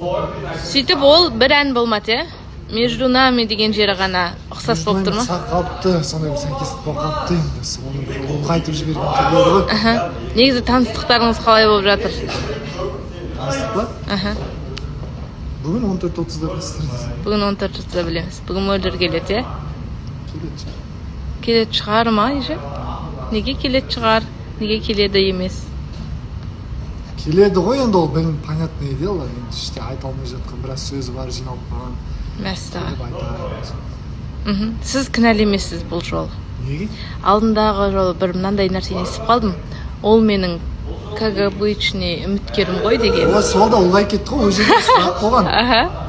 Сөйтіп ол бір ән болмады, е? Между нами деген жері ғана ұқсас болып тұр ма? Қалыпты, сондай бір сәйкестік болып қалыпты енді. Оны бір ұлғайтып жіберген түрлері ғой. Негізі таныстықтарыңыз қалай болып жатыр? Таныстық па? Бүгін 14:30-да білесіз. Бүгін 14:30-да білеміз. Бүгін мөлдір келеді, е? Келеді. Келеді шығар ма, еже? Неге келеді шығар? Неге келеді емес? Келеді ғой енді, ол білім понятное дело. Енді іште айта алмай жатқан біраз сөзі бар, жиналып қалған. Мәссаған. Сіз кінәлі емессіз бұл жол. Неге? Алдындағы жолы бір мынандай нәрсені естіп қалдым. Ол менің КГБ-шіне үміткерім ғой деген. Сол да ұлғай кетті ғой, өзі сұрақ қойған.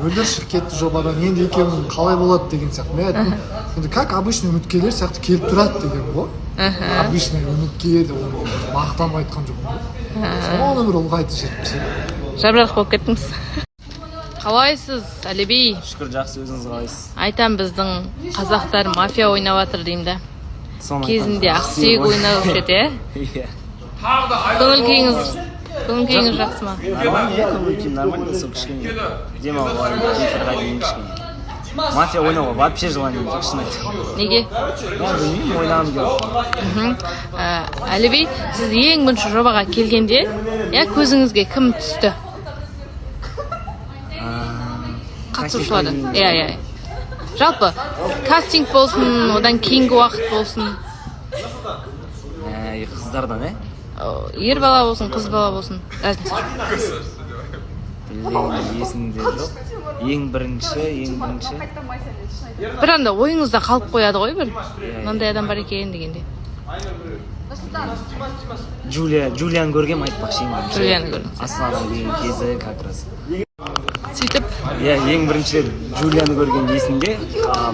Мөлдір шығып кетті жобадан, енді екеуінің қалай болады деген сияқты. Мен айттым, енді как обычный үміткерлер сияқты келіп тұрады деген ғой. Обычный үміткер деп мақтанып айтқан жоқпын ғой. Соны бір ұлғайтып жіберіпті. Жабырақ болып кеттіңіз. Қалайсыз, Әліби? Шүкір, жақсы, өзіңіз қалайсыз? Айтам, біздің қазақтар мафия ойнап жатыр деймін да. Кезінде ақсүйек ойнап жүреді, е? Көңіл күйіңіз жақсы ма? Нормально, көңіл күйім нормально, сол кішкене демалуға кемпірға дейін кішкене. Мафия ойнауға вообще желанием жоқ, шын айтамын. Неге? Білмеймін, ойнағым келіп. Әліби, сіз ең бірінші жобаға келгенде, көзіңізге кім түсті? Қатысушыларды. Жалпы, кастинг болсын, одан кейінгі уақыт болсын. Қыздардан, Ер бала болсын, қыз бала болсын. Разница. Білмеймін, есімде жоқ. Ең бірінші. Бір анда ойыңызда қалып қояды ғой бір. Мынандай адам бар екен дегенде. Джулияны көргем айтпақшы ең бірінші. Джулияны көрдіңіз. Астанадан келген кезі как раз. Сөйтіп? Ең бірінші Джулияны көрген есімде,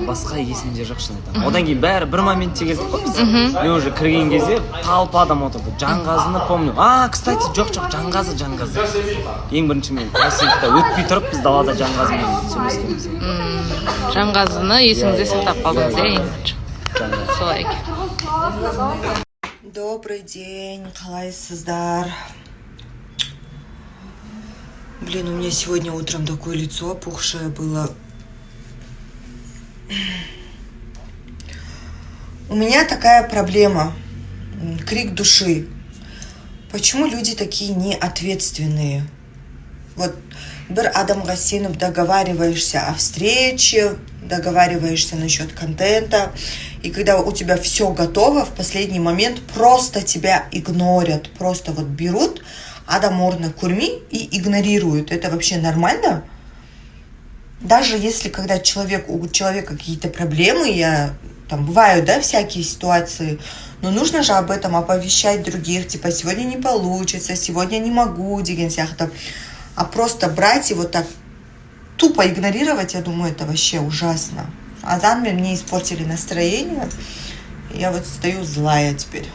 басқа есімде жоқ, шын айтамын. Одан кейін бәрі бір моментте келдік қой біз. Мен уже кірген кезде талпа адам отырды. Жанғазыны помню. Кстати, жоқ, Жанғазы. Ең бірінші мен кастингта өтпей тұрып, біз далада Жанғазымен сөйлескенбіз. Жанғазыны есіңізде сақтап қалдыңыз, ең бірінші. Солай екен. Добрый день, қалайсыздар? Блин, у меня сегодня утром такое лицо опухшее было. У меня такая проблема. Крик души. Почему люди такие неответственные? Вот бір адамға сеніп договариваешься о встрече, договариваешься насчет контента, и когда у тебя все готово, в последний момент просто тебя игнорят, просто вот берут, адаморно курми и игнорируют. Это вообще нормально? Даже если когда у человека какие-то проблемы, бывают, всякие ситуации, но нужно же об этом оповещать других, типа, сегодня не получится, сегодня не могу, деген сияқты. А просто брать и вот так тупо игнорировать, я думаю, это вообще ужасно. Азанмен мне испортили настроение, я вот стою злая теперь.